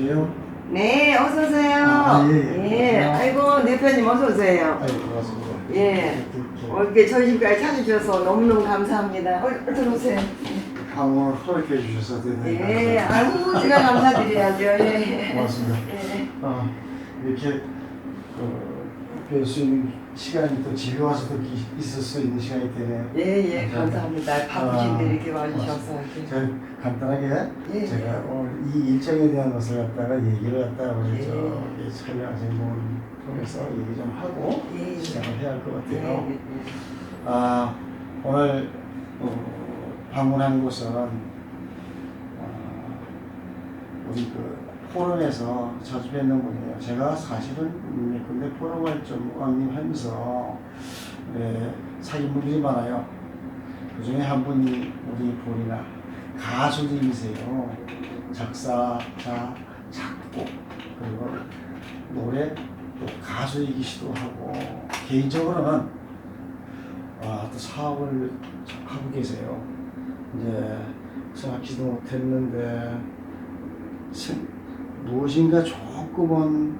계세요? 네, 어서 오세요. 예. 아이고, 대표님 어서 오세요. 아이고, 고맙습니다. 예. 이렇게 저희 집까지 찾아주셔서 너무너무 감사합니다. 들어오세요. 방문을 허락해 주셔서 대단히 예. 감사합니다. 아이고, 제가 감사드려야죠. 예. 고맙습니다. 예. 이렇게 뵐 수 있는 시간이 또 집에 와서 또 있을 수 있는 시간이 되네요. 예, 예. 감사합니다. 바쁘신데 이렇게 와주셔서. 제가 간단하게 예. 제가 오늘 이 일정에 대한 것을 갖다가 얘기를 갖다가 우리 예. 저기 촬영하신 분을 통해서 얘기 좀 하고 예. 시작을 해야 할 것 같아요. 예. 오늘 방문한 곳은 우리 그 포럼에서 자주 뵙는 분이에요. 제가 사실은 근데 포럼 활동 왕님 하면서 사귄 분들이 많아요. 그 중에 한 분이 우리 보리나 가수님이세요. 작사자, 작곡, 그리고 노래, 또 가수이기시도 하고, 개인적으로는 또 사업을 하고 계세요. 이제 생각지도 못했는데 무엇인가 조금은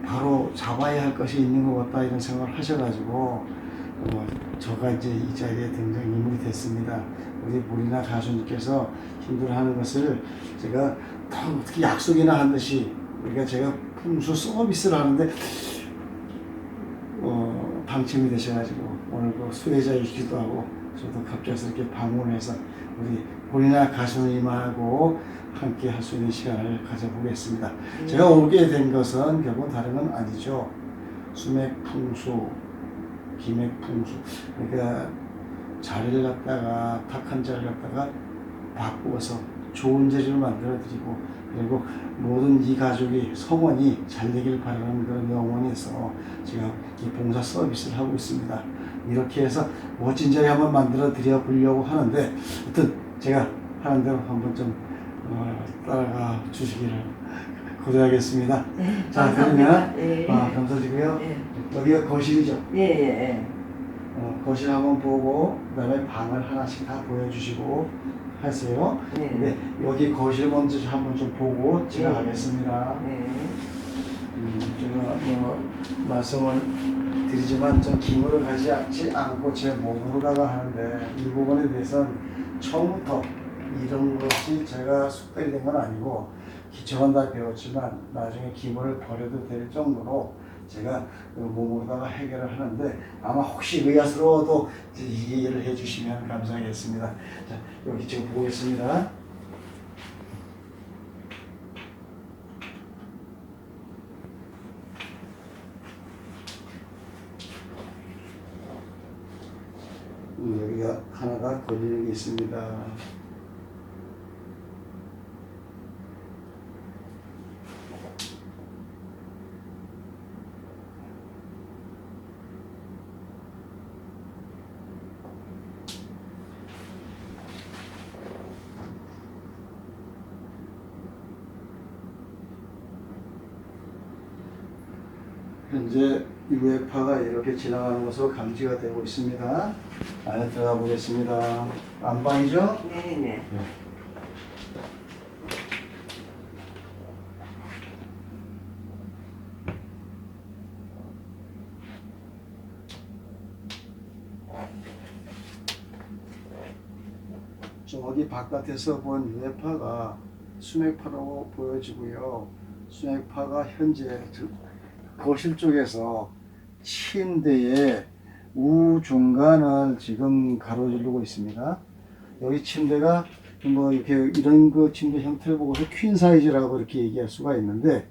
바로 잡아야 할 것이 있는 것 같다 이런 생각을 하셔가지고 저가 이제 이 자리에 등장인물이 됐습니다. 우리 보리나 가수님께서 힘들어하는 것을 제가 어떻게 약속이나 한 듯이 우리가 제가 풍수 서비스를 하는데 방침이 되셔가지고 오늘 그 수혜자이기도 하고 저도 갑작스럽게 방문해서 우리 보리나 가수님하고 함께 할 수 있는 시간을 가져보겠습니다. 제가 오게 된 것은 결국 다른 건 아니죠. 수맥풍수, 기맥풍수. 그러니까 자리를 갖다가 탁한 자리를 갖다가 바꾸어서 좋은 재료를 만들어 드리고, 그리고 모든 이 가족이 성원이 잘 되길 바라는 그런 영혼에서 제가 이 봉사 서비스를 하고 있습니다. 이렇게 해서 멋진 자리 한번 만들어 드려 보려고 하는데, 하여튼 제가 하는 대로 한번 좀 따라가 주시기를 고대하겠습니다. 네, 자, 그러면 예. 감사드리고요. 예. 여기가 거실이죠. 예, 예. 거실 한번 보고 그다음에 방을 하나씩 다 보여주시고 하세요. 네. 근데 여기 거실 먼저 한번 좀 보고 지나가겠습니다. 네. 제가 말씀을 드리지만 좀 기물을 가지 않고 제 몸으로다가 하는데 이 부분에 대해서는 처음부터 이런 것이 제가 숙달이 된 건 아니고 기초는 다 배웠지만 나중에 기물을 버려도 될 정도로 제가 몸으로다가 해결을 하는데 아마 혹시 의아스러워도 이해를 해주시면 감사하겠습니다. 자, 여기 지금 보겠습니다. 여기가 하나가 걸리는 게 있습니다. 현재 UF파가 이렇게 지나가는 것으로 감지가 되고 있습니다. 안에 들어가 보겠습니다. 안방이죠? 네, 네. 저기 바깥에서 본 UF파가 수맥파라고 보여지고요. 수맥파가 현재 거실 쪽에서 침대의 우중간을 지금 가로지르고 있습니다. 여기 침대가 뭐 이렇게 이런 그 침대 형태를 보고서 퀸 사이즈라고 이렇게 얘기할 수가 있는데,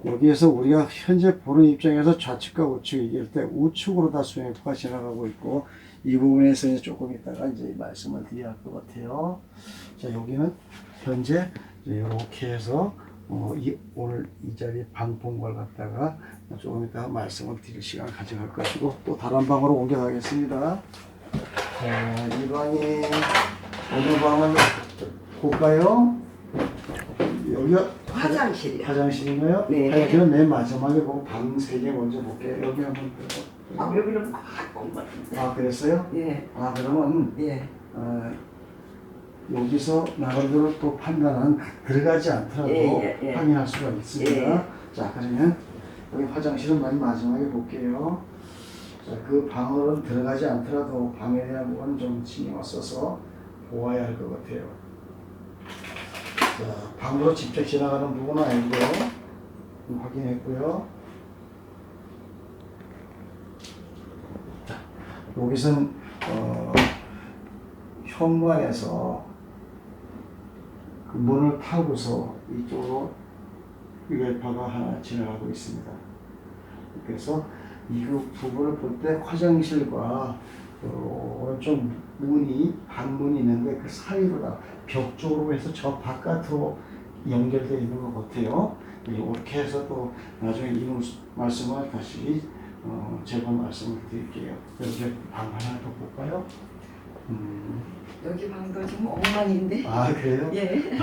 여기에서 우리가 현재 보는 입장에서 좌측과 우측 얘기할 때 우측으로 다 수맥파가 지나가고 있고, 이 부분에서 이제 조금 이따가 이제 말씀을 드려야 할 것 같아요. 자, 여기는 현재 이렇게 해서 오늘 이 자리에 방 본 걸 갖다가 조금 이따가 말씀을 드릴 시간을 가져갈 것이고, 또 다른 방으로 옮겨가겠습니다. 자, 이 방이 어느 방을 볼까요? 여기가 화장실이요. 화장실인가요? 네. 화장실은 맨 마지막에 보고 방 3개 먼저 볼게요. 여기 한번 여기는 막 공부. 그랬어요? 예. 그러면 예. 여기서 나름대로 또 판단은 들어가지 않더라도 확인할 수가 있습니다. 자, 그러면 여기 화장실은 맨 마지막에 볼게요. 자, 그 방으로는 들어가지 않더라도 방에 대한 부분은 좀 신경을 써서 보아야 할 것 같아요. 자, 방으로 직접 지나가는 부분은 아니고 확인했고요. 자, 여기서는 현관에서 그 문을 타고서 이쪽으로 외파가 하나 지나가고 있습니다. 그래서 이 부분을 볼 때 화장실과 오른쪽 문이 방문이 있는데 그 사이로다 벽 쪽으로 해서 저 바깥으로 연결되어 있는 것 같아요. 이렇게 해서 또 나중에 이 말씀을 다시 제가 말씀을 드릴게요. 이렇게 방 하나 더 볼까요? 여기 방도 좀 엉망인데. 아, 그래요? 예.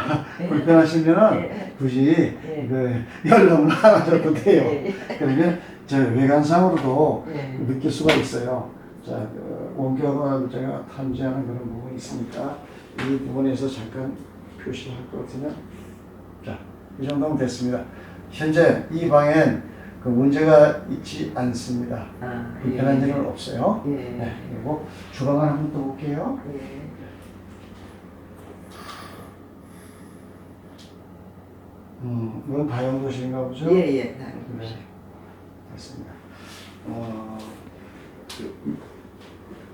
불편하시면 굳이 그 연락을 안 하셔도 돼요. 그러면 저 외관상으로도 느낄 수가 있어요. 자, 원격을 제가 탐지하는 그런 부분이 있으니까 이 부분에서 잠깐 표시를 할 것 같으면, 자, 이 정도면 됐습니다. 현재 이 방엔 그 문제가 있지 않습니다. 불편한 일은 없어요. 네, 그리고 주방을 한번 또 볼게요. 이건 다용도실인가 보죠? 예, 다용도실. 네, 됐습니다.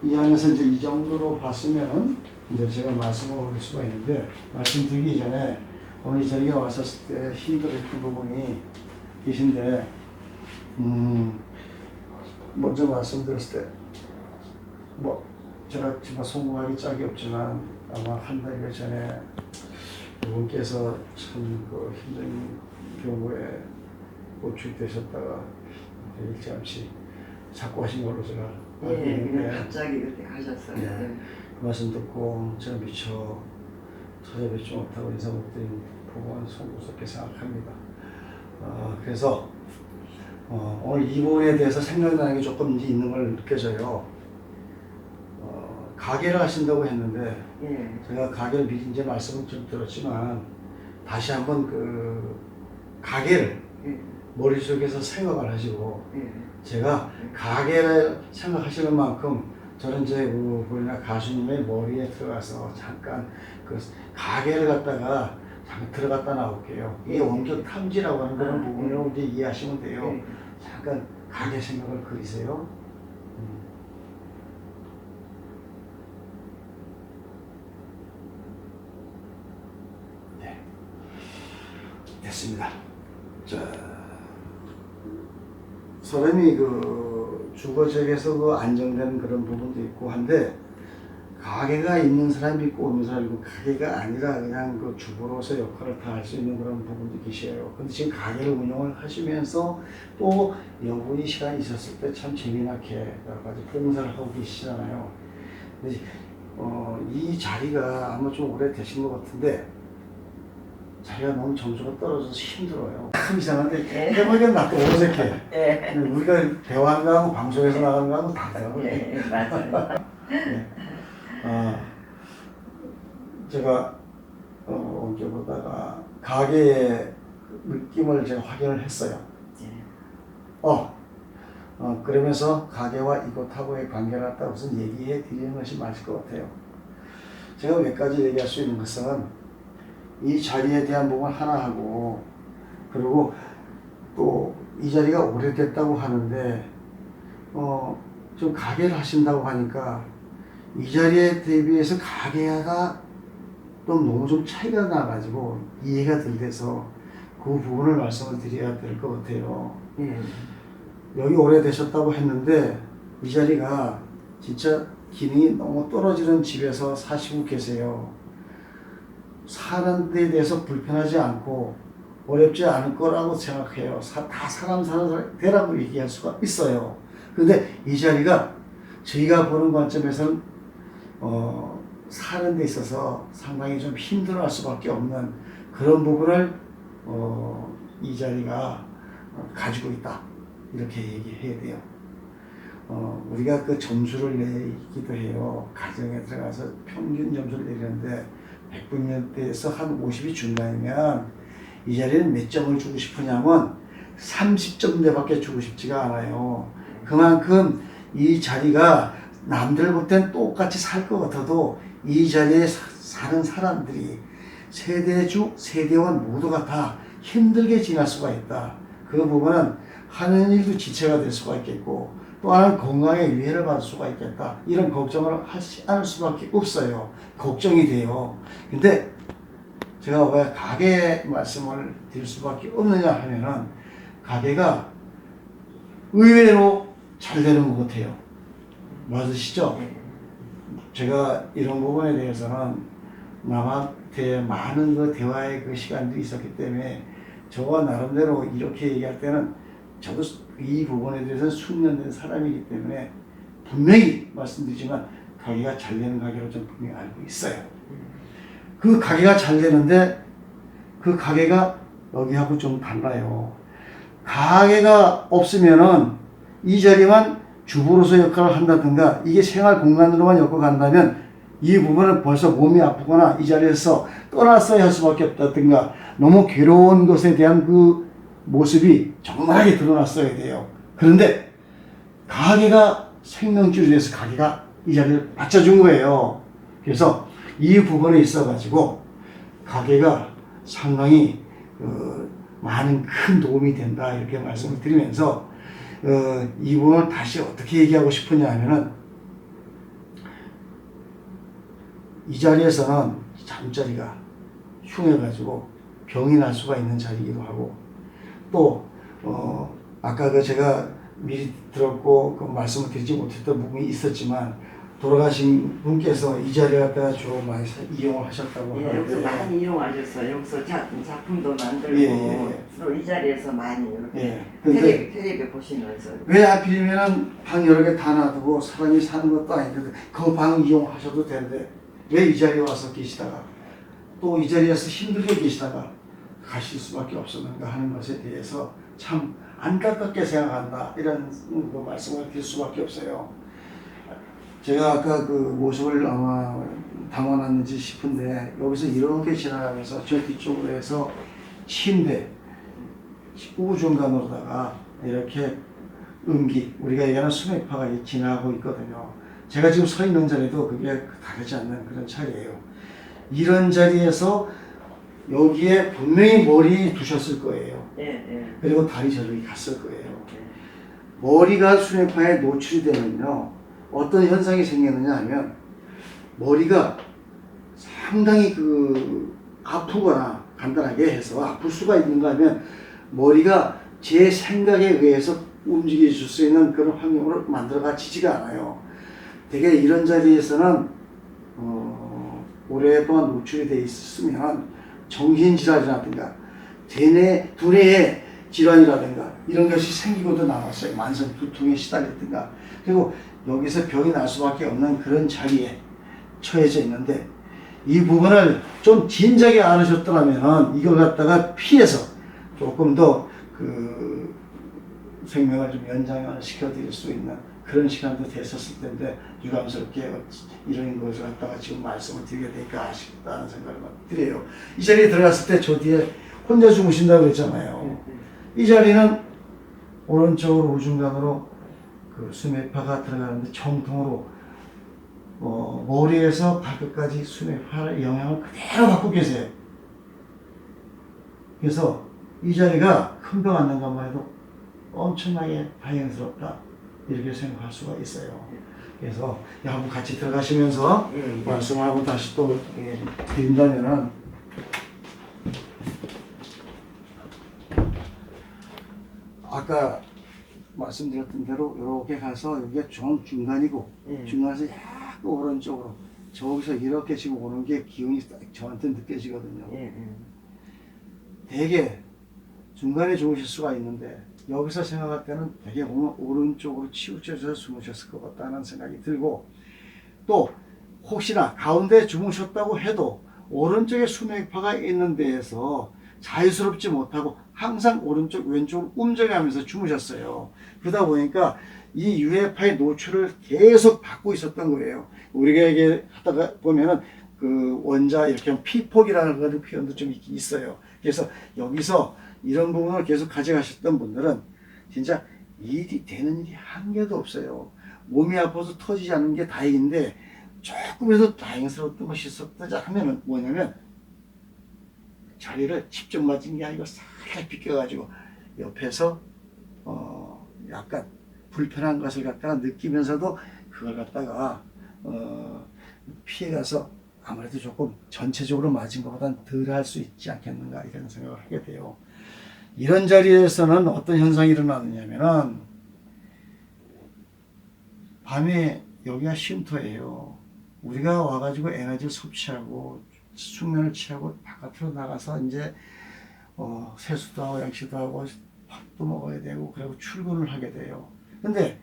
이 안에서 이제 이 정도로 봤으면 이제 제가 말씀을 올릴 수가 있는데, 말씀드리기 전에 오늘 저희가 왔었을 때 힘들었던 부분이 계신데, 먼저 말씀드렸을 때, 뭐 제가 정말 송구하기 짝이 없지만 아마 한 달여 전에 그분께서 참 그 힘든 경우에 고충되셨다가 일찌감치 자꾸 하신 걸로 제가 알고 있는데, 갑자기 그때 가셨어요. 그 말씀 듣고 제가 미처 찾아뵙지 못하고 인사 못 드린 부분은 송구스럽게 생각합니다. 그래서 오늘 이 부분에 대해서 생각나는 게 조금 있는 걸 느껴져요. 가게를 하신다고 했는데, 제가 가게를 미리 이제 말씀을 좀 들었지만 다시 한번 그 가게를 머릿속에서 생각을 하시고, 제가 가게를 생각하시는 만큼 저는 이제 우리나라 가수님의 머리에 들어가서 잠깐 그 가게를 갖다가 잠깐 들어갔다 나올게요. 이게 원격 탐지라고 하는 그런 부분을 이제 이해하시면 돼요. 잠깐 가게 생각을 그리세요. 네, 됐습니다. 자, 사람이 그 주거 지역에서 그 안정된 그런 부분도 있고 한데, 가게가 있는 사람이 있고 없는 사람이 있고, 가게가 아니라 그냥 그 주부로서 역할을 다 할 수 있는 그런 부분도 계셔요. 근데 지금 가게를 운영을 하시면서 또 여분이 시간이 있었을 때 참 재미나게 여러 가지 봉사를 하고 계시잖아요. 근데 이 자리가 아마 좀 오래되신 것 같은데, 자기가 너무 점수가 떨어져서 힘들어요. 참 이상한데 해보니까 나도 어색해. 우리가 대화하는 거하고 방송에서 나가는 거하고 다르더라고요. 맞아요. 제가 언제 보다가 가게의 느낌을 제가 확인을 했어요. 그러면서 가게와 이곳하고의 관계를 갖다 우선 얘기해 드리는 것이 맞을 것 같아요. 제가 몇 가지 얘기할 수 있는 것은 이 자리에 대한 부분 하나 하고, 그리고 또 이 자리가 오래됐다고 하는데 좀 가게를 하신다고 하니까 이 자리에 대비해서 가게가 좀 너무 좀 차이가 나가지고 이해가 덜 돼서 그 부분을 말씀을 드려야 될 것 같아요. 여기 오래되셨다고 했는데 이 자리가 진짜 기능이 너무 떨어지는 집에서 사시고 계세요. 사는 데에 대해서 불편하지 않고 어렵지 않을 거라고 생각해요. 다 사람 사는 데라고 얘기할 수가 있어요. 그런데 이 자리가 저희가 보는 관점에서는 사는 데 있어서 상당히 좀 힘들어할 수밖에 없는 그런 부분을 이 자리가 가지고 있다, 이렇게 얘기해야 돼요. 우리가 그 점수를 내기도 해요. 가정에 들어가서 평균 점수를 내리는데 100분면대에서 한 50이 중간이면 이 자리는 몇 점을 주고 싶으냐면 30점대밖에 주고 싶지가 않아요. 그만큼 이 자리가 남들 볼 땐 똑같이 살 것 같아도 이 자리에 사는 사람들이 세대주, 세대원 모두가 다 힘들게 지날 수가 있다. 그 부분은 하는 일도 지체가 될 수가 있겠고 또 하나는 건강에 위해를 받을 수가 있겠다. 이런 걱정을 하지 않을 수밖에 없어요. 걱정이 돼요. 근데 제가 왜 가게 말씀을 드릴 수밖에 없느냐 하면은 가게가 의외로 잘 되는 것 같아요. 맞으시죠? 제가 이런 부분에 대해서는 남한테 많은 그 대화의 그 시간도 있었기 때문에 저와 나름대로 이렇게 얘기할 때는 저도 이 부분에 대해서 숙련된 사람이기 때문에 분명히 말씀드리지만 가게가 잘 되는 가게로 좀 분명히 알고 있어요. 그 가게가 잘 되는데 그 가게가 여기하고 좀 달라요. 가게가 없으면은 이 자리만 주부로서 역할을 한다든가 이게 생활 공간으로만 엮어간다면 이 부분은 벌써 몸이 아프거나 이 자리에서 떠났어야 할 수밖에 없다든가 너무 괴로운 것에 대한 그 모습이 정말하게 드러났어야 돼요. 그런데 가게가 생명줄이 돼서 가게가 이 자리를 받쳐준 거예요. 그래서 이 부분에 있어 가지고 가게가 상당히 많은 큰 도움이 된다 이렇게 말씀을 드리면서 이 부분을 다시 어떻게 얘기하고 싶으냐 하면은 이 자리에서는 잠자리가 흉해가지고 병이 날 수가 있는 자리이기도 하고 또 아까 그 제가 미리 들었고 그 말씀을 드리지 못했던 부분이 있었지만 돌아가신 분께서 이 자리 갖다가 주로 많이 이용을 하셨다고 예, 하는데 여기서 많이 이용하셨어요. 여기서 작품도 만들고 또 이 자리에서 많이 이렇게 텔레비 보시면서 왜 하필이면은 방 여러 개 다 놔두고 사람이 사는 것도 아닌데 그 방 이용하셔도 되는데 왜 이 자리에 와서 계시다가 또 이 자리에서 힘들게 계시다가 가실 수밖에 없었는가 하는 것에 대해서 참 안타깝게 생각한다 이런 그 말씀을 드릴 수밖에 없어요. 제가 아까 그 모습을 아마 담아놨는지 싶은데 여기서 이렇게 지나가면서 저 뒤쪽으로 해서 침대 우중간으로다가 이렇게 음기 우리가 얘기하는 수맥파가 지나가고 있거든요. 제가 지금 서 있는 자리도 그게 다르지 않는 그런 자리예요. 이런 자리에서 여기에 분명히 머리 두셨을 거예요. 그리고 다리 저렇게 갔을 거예요. 머리가 수맥파에 노출이 되면요 어떤 현상이 생기느냐 하면 머리가 상당히 그 아프거나 간단하게 해서 아플 수가 있는가 하면 머리가 제 생각에 의해서 움직여줄 수 있는 그런 환경으로 만들어가지지가 않아요. 되게 이런 자리에서는 오랫동안 노출이 돼 있으면 정신질환이라든가 두뇌의 질환이라든가 이런 것이 생기고도 남았어요. 만성 두통에 시달리든가 그리고 여기서 병이 날 수밖에 없는 그런 자리에 처해져 있는데 이 부분을 좀 진작에 알으셨더라면 이걸 갖다가 피해서 조금 더 그 생명을 좀 연장을 시켜드릴 수 있는 그런 시간도 됐었을 텐데 유감스럽게 이런 것을 갖다가 지금 말씀을 드리게 되니까 아쉽다는 생각을 드려요. 이 자리에 들어갔을 때 저 뒤에 혼자 주무신다고 그랬잖아요. 이 자리는 오른쪽으로 우중간으로 그 수맥파가 들어가는데 정통으로 머리에서 발끝까지 수맥파의 영향을 그대로 받고 계세요. 그래서 이 자리가 큰 병 안 난 것만 해도 엄청나게 다행스럽다 이렇게 생각할 수가 있어요. 그래서 한번 같이 들어가시면서 말씀을 하고 다시 또 드린다면은 아까 말씀드렸던 대로 이렇게 가서 여기가 중간이고 중간에서 약간 오른쪽으로 저기서 이렇게 지금 오는 게 기운이 딱 저한테 느껴지거든요. 되게 중간에 주무실 수가 있는데 여기서 생각할 때는 되게 보면 오른쪽으로 치우쳐서 주무셨을 것 같다는 생각이 들고 또 혹시나 가운데 주무셨다고 해도 오른쪽에 수맥파가 있는 데에서 자유스럽지 못하고 항상 오른쪽 왼쪽으로 움직여가면서 주무셨어요. 그러다 보니까 이 유해파의 노출을 계속 받고 있었던 거예요. 우리가 얘기하다가 보면은 그 원자 이렇게 하면 피폭이라는 그런 표현도 좀 있긴 있어요. 그래서 여기서 이런 부분을 계속 가져가셨던 분들은 진짜 일이 되는 일이 한 개도 없어요. 몸이 아파서 터지지 않는 게 다행인데 조금이라도 다행스러웠던 것이 있었다 하면은 뭐냐면 자리를 직접 맞은 게 아니고 살짝 비껴가지고 옆에서 약간 불편한 것을 갖다가 느끼면서도 그걸 갖다가 피해가서 아무래도 조금 전체적으로 맞은 것보다는 덜 할 수 있지 않겠는가 이런 생각을 하게 돼요. 이런 자리에서는 어떤 현상이 일어나느냐면은 밤에 여기가 쉼터예요. 우리가 와가지고 에너지를 섭취하고 숙면을 취하고 바깥으로 나가서 이제 세수도 하고 양치도 하고 밥도 먹어야 되고 그리고 출근을 하게 돼요. 근데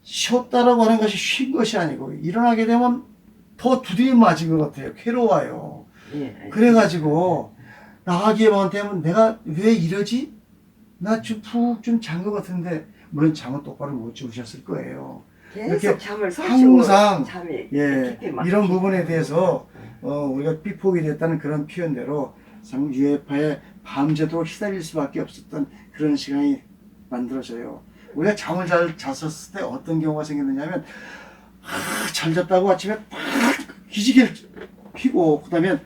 쉬었다라고 하는 것이 쉰 것이 아니고 일어나게 되면 더 두드려 맞은 것 같아요. 괴로워요. 예. 그래가지고 나가기만 되면 내가 왜 이러지? 나 좀 푹 좀 잔 것 같은데 물론 잠은 똑바로 못 주무셨을 거예요. 계속 잠을 설치고 항상 잠이 예, 깊이 막 이런 부분에 대해서 우리가 피폭이 됐다는 그런 표현대로 상 유해파에 밤새도록 시달릴 수밖에 없었던 그런 시간이 만들어져요. 우리가 잠을 잘 잤었을 때 어떤 경우가 생겼느냐면 잘 잤다고 아침에 딱 기지개를 피고 그다음에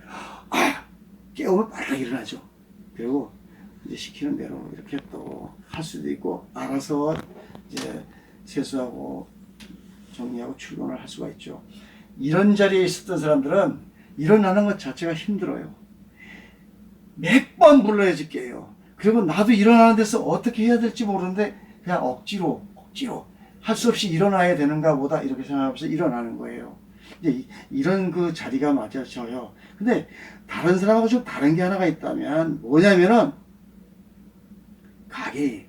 깨우면 빨리 일어나죠. 그리고 이제 시키는 대로 이렇게 또 할 수도 있고 알아서 이제 세수하고 정리하고 출근을 할 수가 있죠. 이런 자리에 있었던 사람들은 일어나는 것 자체가 힘들어요. 몇 번 불러야지 깨요. 그리고 나도 일어나는 데서 어떻게 해야 될지 모르는데 그냥 억지로 할 수 없이 일어나야 되는가 보다 이렇게 생각하면서 일어나는 거예요. 이제 이런 그 자리가 맞아져요. 근데 다른 사람하고 좀 다른 게 하나가 있다면 뭐냐면은 가게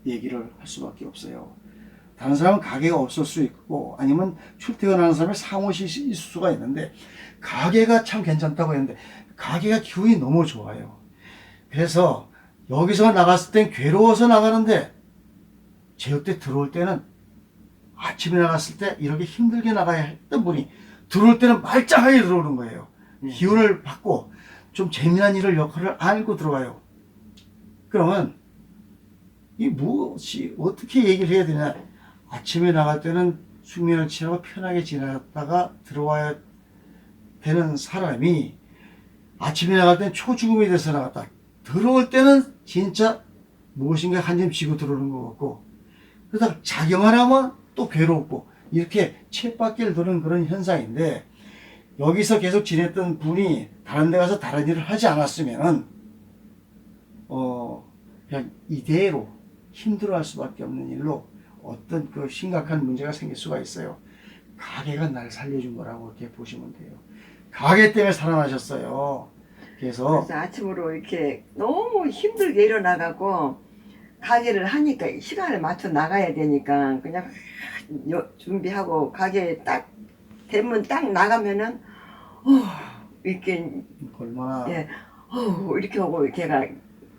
얘기를 할 수밖에 없어요. 다른 사람은 가게가 없을 수 있고 아니면 출퇴근하는 사람이 사무실이 있을 수가 있는데 가게가 참 괜찮다고 했는데 가게가 기분이 너무 좋아요. 그래서 여기서 나갔을 땐 괴로워서 나가는데 제육 때 들어올 때는 아침에 나갔을 때 이렇게 힘들게 나가야 했던 분이 들어올 때는 말짱하게 들어오는 거예요. 기운을 받고 좀 재미난 일을 역할을 알고 들어가요. 그러면 이 무엇이 어떻게 얘기를 해야 되냐? 아침에 나갈 때는 숙면을 취하고 편하게 지났다가 들어와야 되는 사람이 아침에 나갈 때는 초죽음이 돼서 나갔다. 들어올 때는 진짜 무엇인가 한 점 쥐고 들어오는 것 같고 그러다가 작용하려면 또 괴롭고 이렇게 쳇바퀴를 도는 그런 현상인데 여기서 계속 지냈던 분이 다른 데 가서 다른 일을 하지 않았으면은 그냥 이대로 힘들어할 수밖에 없는 일로 어떤 그 심각한 문제가 생길 수가 있어요. 가게가 날 살려준 거라고 이렇게 보시면 돼요. 가게 때문에 살아나셨어요. 그래서 아침으로 이렇게 너무 힘들게 일어나가고 가게를 하니까 시간을 맞춰 나가야 되니까 그냥 준비하고 가게 딱 대문 딱 나가면은 이렇게 얼마나 이렇게 하고 걔가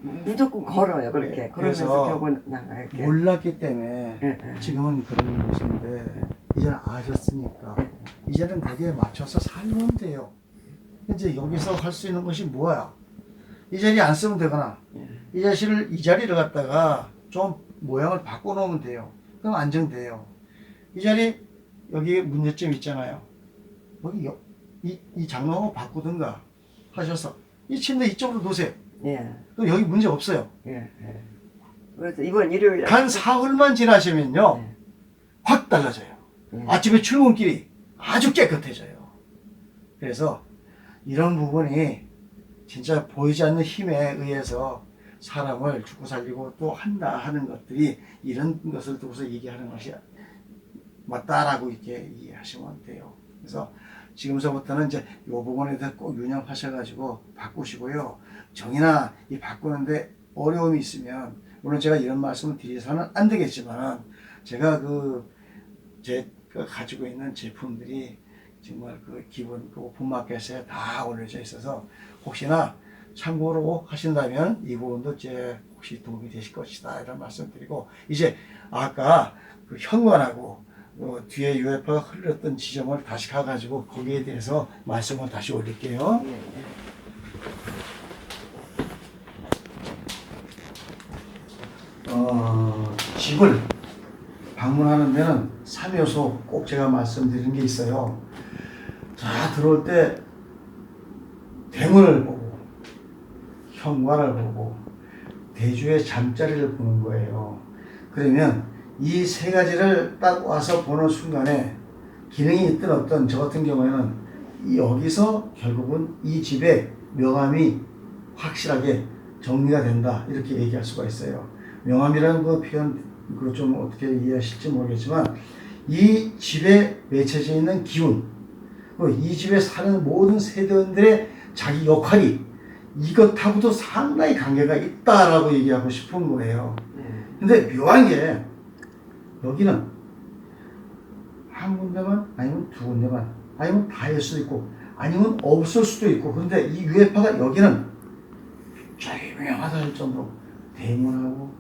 무조건 걸어요. 그렇게 네, 그러면서 결국 나가요. 이렇게. 몰랐기 때문에 네. 지금은 그런 것인데 이제는 아셨으니까 이제는 거기에 맞춰서 살면 돼요. 이제 여기서 할 수 있는 것이 뭐야? 이 자리 안 쓰면 되거나 이 자리를 갖다가 좀 모양을 바꿔놓으면 돼요. 그럼 안정돼요. 이 자리 여기 문제점 있잖아요. 여기 이 장롱을 바꾸든가 하셔서 이 침대 이쪽으로 놓으세요. 예. 그럼 여기 문제 없어요. 예. 그래서 이번 일요일 단 사흘만 지나시면요 확 달라져요. 아침에 출근길이 아주 깨끗해져요. 그래서 이런 부분이 진짜 보이지 않는 힘에 의해서 사람을 죽고 살리고 또 한다 하는 것들이 이런 것을 두고서 얘기하는 것이 맞다라고 이렇게 이해하시면 돼요. 그래서 지금서부터는 이제 이 부분에 대해서 꼭 유념하셔가지고 바꾸시고요. 정이나 이 바꾸는데 어려움이 있으면 물론 제가 이런 말씀을 드려서는 안 되겠지만 제가 제가 가지고 있는 제품들이 정말 그 기본 그 오픈마켓에 다 올려져 있어서 혹시나 참고로 하신다면 이 부분도 이제 혹시 도움이 되실 것이다 이런 말씀 드리고 이제 아까 그 현관하고 뒤에 UFO가 흘렀던 지점을 다시 가가지고 거기에 대해서 말씀을 다시 올릴게요. 네. 집을 방문하는 데는 3요소 꼭 제가 말씀드리는 게 있어요. 자, 들어올 때 대문을 보고 현관을 보고 대주의 잠자리를 보는 거예요. 그러면 이 세 가지를 딱 와서 보는 순간에 기능이 있든 없든 저 같은 경우에는 여기서 결국은 이 집의 명암이 확실하게 정리가 된다 이렇게 얘기할 수가 있어요. 명암이라는 그 표현 그 좀 어떻게 이해하실지 모르겠지만 이 집에 맺혀져 있는 기운, 이 집에 사는 모든 세대원들의 자기 역할이 이것하고도 상당히 관계가 있다라고 얘기하고 싶은 거예요. 근데 묘한 게 여기는 한 군데만 아니면 두 군데만 아니면 다일 수도 있고 아니면 없을 수도 있고, 그런데 이 UFO가 여기는 조용하다 할 정도로 대문하고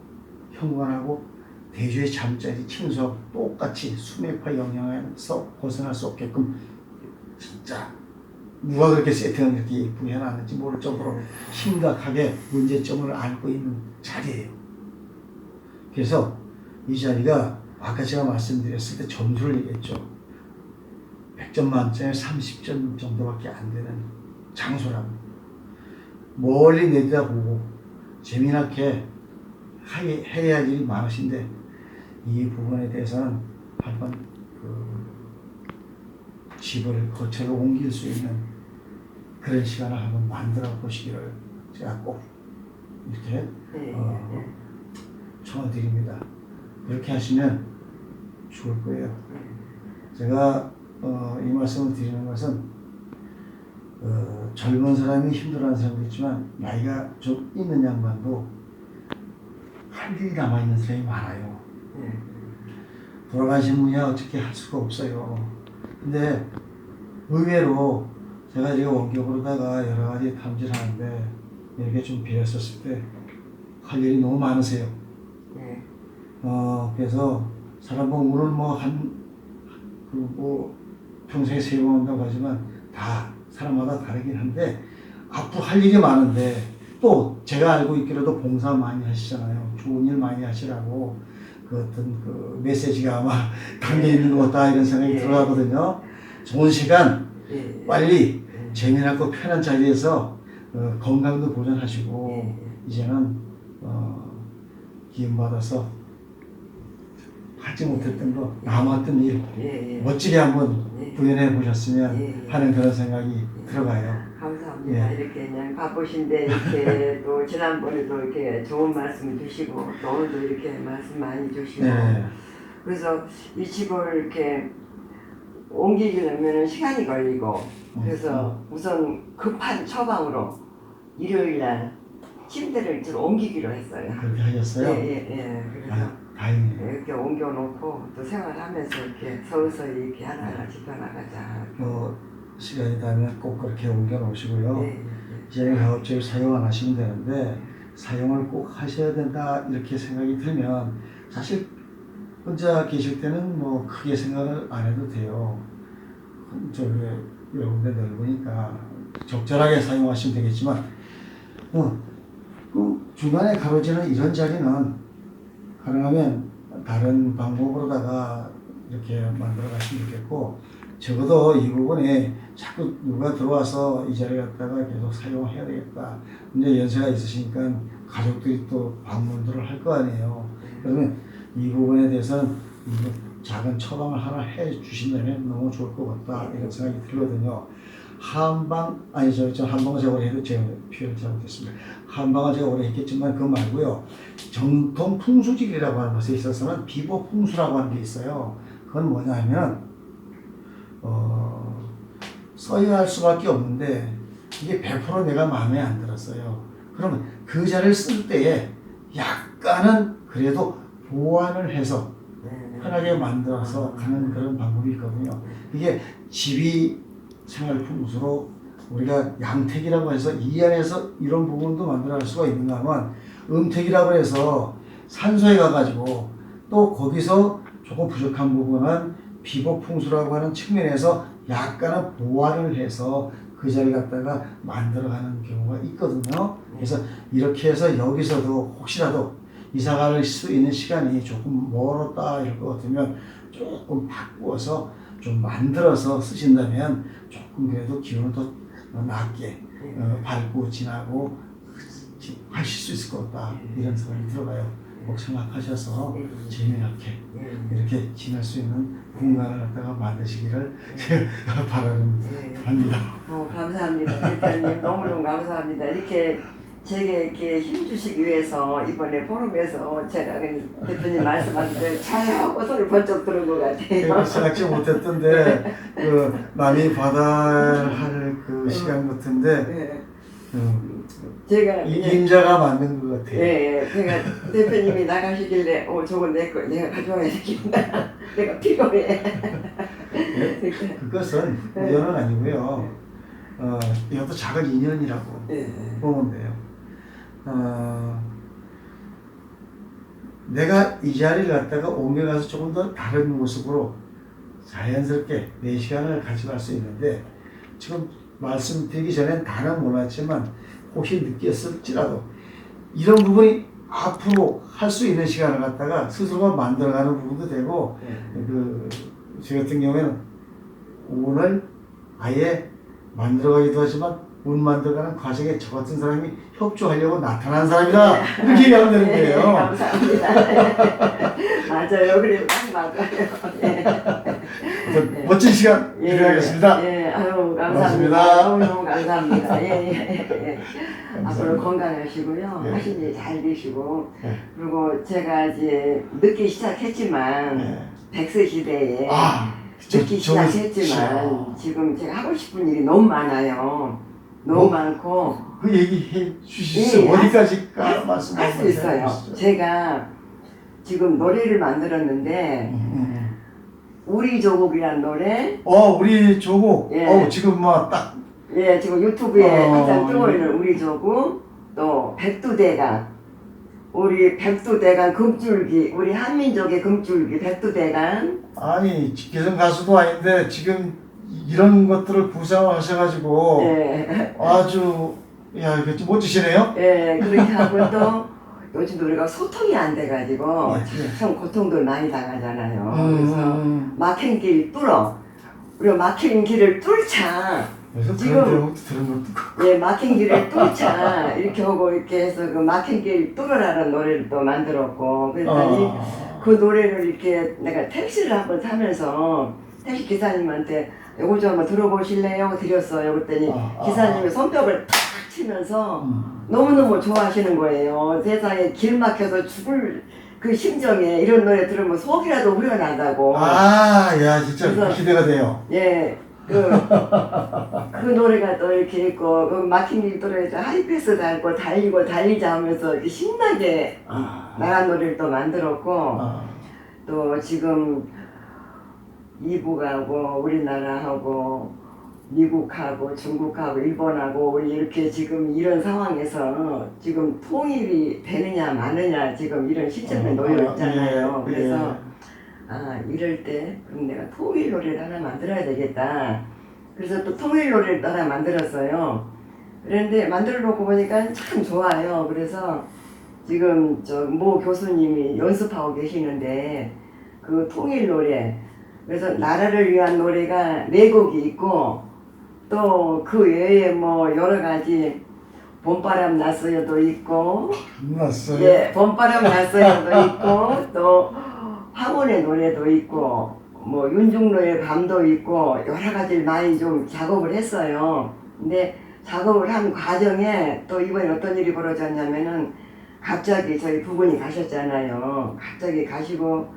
현관하고 대주의 잠자리 침수하고 똑같이 수맥파 영향에서 벗어날 수 없게끔 진짜 누가 그렇게 세팅을 이렇게 예쁘게 해놨는지 모를 정도로 심각하게 문제점을 안고 있는 자리예요. 그래서 이 자리가 아까 제가 말씀드렸을 때 점수를 얘기했죠. 100점 만점에 30점 정도밖에 안 되는 장소라고. 멀리 내다보고 재미나게 해야 할 일이 많으신데 이 부분에 대해서는 한번 집을 거처로 옮길 수 있는 그런 시간을 한번 만들어 보시기를 제가 꼭 이렇게 청해드립니다. 그렇게 하시면 좋을 거예요. 제가 이 말씀을 드리는 것은 젊은 사람이 힘들어하는 사람도 있지만 나이가 좀 있는 양반도 할 일이 남아있는 사람이 많아요. 돌아가신 분이야 어떻게 할 수가 없어요. 근데 의외로 제가 지금 원격으로다가 여러 가지 탐지를 하는데 이렇게 좀 비었었을 때 할 일이 너무 많으세요. 그래서 사람 보면 평생에 3번 온다고 하지만 다 사람마다 다르긴 한데 앞으로 할 일이 많은데 또 제가 알고 있기로도 봉사 많이 하시잖아요. 좋은 일 많이 하시라고 그 어떤 그 메시지가 아마 담겨 있는 것 같다 이런 생각이 들어가거든요. 좋은 시간 빨리 재미나고 편한 자리에서 건강도 보존하시고 이제는 기운 받아서 하지 못했던 거 남았던 일 멋지게 한번 구현해 보셨으면 하는 그런 생각이 들어가요. 감사합니다. 이렇게 그냥 바쁘신데 이렇게 또 지난번에도 이렇게 좋은 말씀 주시고 또 오늘도 이렇게 말씀 많이 주시고 그래서 이 집을 이렇게 옮기려면 시간이 걸리고 그래서 우선 급한 처방으로 일요일날 침대를 좀 옮기기로 했어요. 그렇게 하셨어요? 그래서 다행이네요. 이렇게 옮겨놓고 또 생활하면서 이렇게 서서히 이렇게 하나하나 지켜나가자. 시간이 되면 꼭 그렇게 옮겨 놓으시고요. 이제 가급적 사용 안 하시면 되는데 사용을 꼭 하셔야 된다 이렇게 생각이 들면 사실 혼자 계실 때는 뭐 크게 생각을 안 해도 돼요. 저기 여러 군데 넓으니까 적절하게 사용하시면 되겠지만 그 중간에 가로지는 이런 자리는 가능하면 다른 방법으로다가 이렇게 만들어 가시면 좋겠고, 적어도 이 부분에 자꾸 누가 들어와서 이 자리 갖다가 계속 사용해야 되겠다. 이제 연세가 있으시니까 가족들이 또 방문들을 할 거 아니에요. 그러면 이 부분에 대해서는 작은 처방을 하나 해 주신다면 너무 좋을 것 같다 이런 생각이 들거든요. 한방은 제가 오래 해도 제가 표현을 잘못했습니다. 한방은 제가 오래 했겠지만 그거 말고요. 정통 풍수지리라고 하는 것에 있어서는 비보 풍수라고 하는 게 있어요. 그건 뭐냐면 써야 할 수밖에 없는데 이게 100% 내가 마음에 안 들었어요. 그러면 그 자리를 쓸 때에 약간은 그래도 보완을 해서 편하게 만들어서 가는 그런 방법이 있거든요. 이게 집이 생활 풍수로 우리가 양택이라고 해서 이 안에서 이런 부분도 만들어낼 수가 있는가 하면 음택이라고 해서 산소에 가가지고 또 거기서 조금 부족한 부분은 비보풍수라고 하는 측면에서 약간은 보완을 해서 그 자리 갖다가 만들어가는 경우가 있거든요. 그래서 이렇게 해서 여기서도 혹시라도 이사 갈 수 있는 시간이 조금 멀었다 이럴 것 같으면 조금 바꾸어서 좀 만들어서 쓰신다면 조금 그래도 기운을 더 낮게 밟고 지나고 하실 수 있을 것 같다 이런 생각이 들어가요. 꼭 생각하셔서 재미있게 이렇게 지낼 수 있는 공간을 갖다가 만드시기를 바랍니다. 감사합니다. 대표님 너무너무 감사합니다. 이렇게 제게 이렇게 힘주시기 위해서 이번에 포럼에서 제가 대표님 말씀하신 대로 잘하고 소리 번쩍 들은 것 같아요. 생각지 못했던데 그 남이 받아야 할 그 시간 같은데 제가 임자가 맞는 것 같아요. 예, 제가 대표님이 나가시길래 저건 내가 가져와야 되겠다. 내가 필요해. 그것은 우연은 아니고요. 이것도 작은 인연이라고 보면 돼요. 내가 이 자리를 갖다가 옮겨가서 조금 더 다른 모습으로 자연스럽게 내 시간을 가져갈 수 있는데 지금 말씀드리기 전엔 다는 몰랐지만 혹시 느꼈을지라도 이런 부분이 앞으로 할 수 있는 시간을 갖다가 스스로가 만들어가는 부분도 되고 저 같은 경우에는 운을 아예 만들어가기도 하지만 운 만들어가는 과정에 저 같은 사람이 협조하려고 나타난 사람이다 이렇게 얘기하면 되는 거예요. 감사합니다. 맞아요. 그래 맞아요. 멋진 시간 기대하겠습니다. 아유 감사합니다. 고맙습니다. 너무 감사합니다. 앞으로 건강하시고요. 하신 일 잘 되시고 그리고 제가 이제 늦게 시작했지만 100세 시대에 늦게 시작했지만 지금 제가 하고 싶은 일이 너무 많아요. 너무 많고 그 얘기해 주시죠. 어디까지 말씀할 수 있어요. 제가 지금 노래를 만들었는데 우리 조국이란 노래. 우리 조국. 지금 뭐 딱. 지금 유튜브에 항상 뜨고 있는 우리 조국. 또 백두대간. 우리 백두대간 금줄기. 우리 한민족의 금줄기 백두대간. 아니 기성 가수도 아닌데 지금 이런 것들을 구상하셔가지고 아주 이거 좀 멋지시네요. 그렇게 하고 또 요즘 우리가 소통이 안 돼가지고 참 고통들 많이 당하잖아요. 그래서 막힌 길 뚫어. 우리가 막힌 길을 뚫자. 지금 막힌 길을 뚫자 이렇게 하고 이렇게 해서 그 막힌 길 뚫어라는 노래를 또 만들었고 그랬더니 그 노래를 이렇게 내가 택시를 한번 타면서 택시 기사님한테 요거 좀 한번 들어보실래요? 드렸어요. 그랬더니 기사님이 손뼉을 탁 치면서 너무너무 좋아하시는 거예요. 세상에 길 막혀서 죽을 그 심정에 이런 노래 들으면 속이라도 후련하다고. 야 진짜 기대가 돼요. 그 노래가 또 이렇게 있고 그 막힌 길 노래에서 하이패스 달고 달리고 달리자 하면서 이렇게 신나게 나간 노래를 또 만들었고 또 지금 이북하고 우리나라하고 미국하고 중국하고 일본하고 우리 이렇게 지금 이런 상황에서 지금 통일이 되느냐 마느냐 지금 이런 시점에 놓여 있잖아요. 그래서 이럴 때 그럼 내가 통일 노래를 하나 만들어야 되겠다. 그래서 또 통일 노래를 하나 만들었어요. 그런데 만들어 놓고 보니까 참 좋아요. 그래서 지금 모 교수님이 연습하고 계시는데 그 통일 노래 그래서 나라를 위한 노래가 4곡이 있고 또 그 외에 뭐 여러 가지 봄바람 났어요도 있고 봄바람 났어요도 있고 또 황혼의 노래도 있고 뭐 윤중로의 밤도 있고 여러 가지를 많이 좀 작업을 했어요. 근데 작업을 한 과정에 또 이번에 어떤 일이 벌어졌냐면은 갑자기 저희 부분이 가셨잖아요. 갑자기 가시고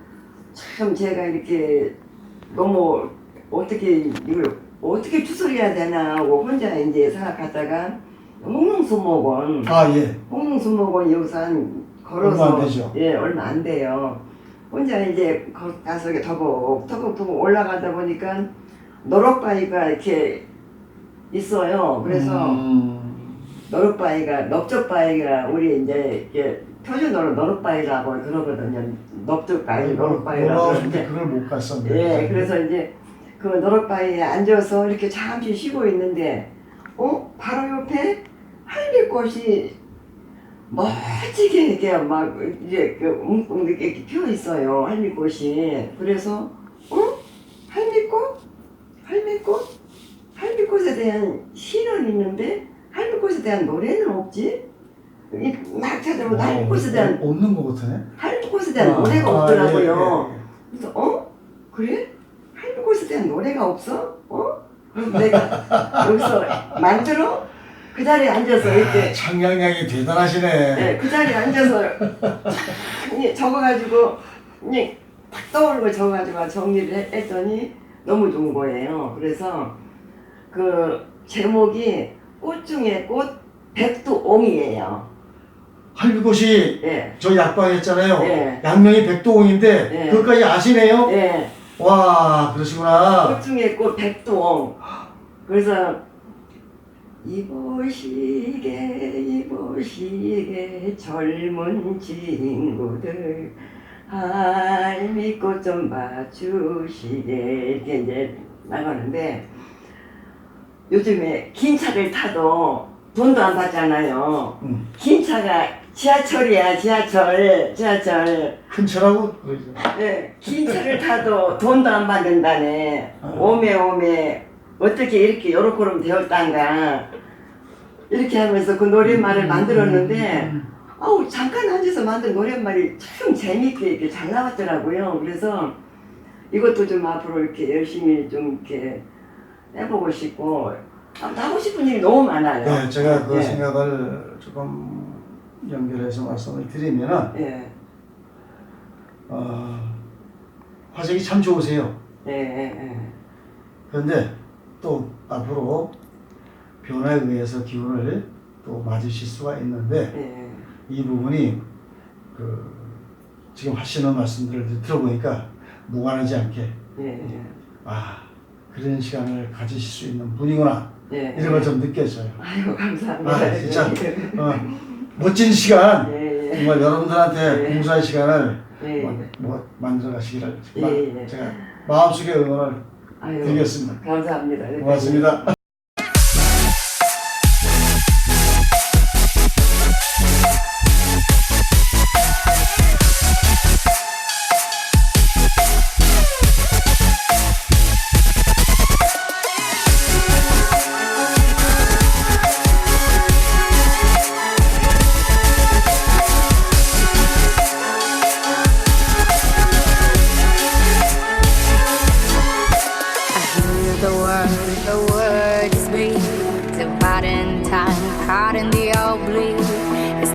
참 제가 이렇게 너무 어떻게 추스려야 되나 하고 혼자 이제 생각하다가 홍릉수목원 홍릉수목원 여기서 한 걸어서 얼마 안 되죠? 얼마 안 돼요. 혼자 이제 가서 터벅터벅 올라가다 보니까 노럭바위가 이렇게 있어요. 그래서 넓적바위가 우리 이제 이렇게 표준어로 노릇바위라고 그러거든요. 넙죽바위, 노릇바위라고 놀라우신데 그러는데 그걸 못 갔었는데. 예, 그래서 이제 그 노릇바위에 앉아서 이렇게 잠시 쉬고 있는데 바로 옆에 할미꽃이 멋지게 이렇게 막 이제 이렇게 피어 있어요. 할미꽃이. 그래서 할미꽃에 대한 시는 있는데 할미꽃에 대한 노래는 없지? 막 찾아보면 할미꽃에 대한 없는 것 같네. 할미꽃에 대한 노래가 없더라고요. 예, 예. 그래서 그래? 할미꽃에 대한 노래가 없어? 그럼 내가 여기서 만들어? 그 자리에 앉아서 이렇게 창량량이 대단하시네. 네, 그 자리에 앉아서 적어가지고 딱 떠오르는 걸 적어가지고 정리를 했더니 너무 좋은 거예요. 그래서 그 제목이 꽃 중에 꽃 백두옹이에요. 할미꽃이 예. 저 약방했잖아요. 예. 양명이 백두옹인데 예. 그것까지 아시네요? 예. 와, 그러시구나. 꽃 중에 꽃 백두옹. 그래서 이보시게 젊은 친구들 할미꽃 좀 봐주시게 이렇게 이제 나가는데 요즘에 긴 차를 타도 돈도 안 받잖아요. 긴 차가 지하철이야, 지하철. 큰 차라고 그러죠. 네, 긴 차를 타도 돈도 안 받는다네. 오메 어떻게 이렇게 요렇게럼 되었단가 이렇게 하면서 그 노랫말을 만들었는데 잠깐 앉아서 만든 노랫말이 참 재밌게 이렇게 잘 나왔더라고요. 그래서 이것도 좀 앞으로 이렇게 열심히 좀 이렇게 해보고 싶고 하고 싶은 일이 너무 많아요. 네, 제가 그 예. 생각을 조금 연결해서 말씀을 드리면은 예. 화색이 참 좋으세요. 예. 그런데 또 앞으로 변화에 의해서 기운을 또 맞으실 수가 있는데 예. 이 부분이 그 지금 하시는 말씀들을 들어보니까 무관하지 않게 예. 그런 시간을 가지실 수 있는 분이구나 예. 이런 걸 좀 느꼈어요. 아이고 감사합니다. 진짜 멋진 시간 예. 정말 여러분들한테 예. 봉사의 시간을 예. 만들어 가시기를 예. 제가 마음속에 응원을 아유, 드리겠습니다. 감사합니다. 고맙습니다. The words breathe, dividing time, caught in the oblique.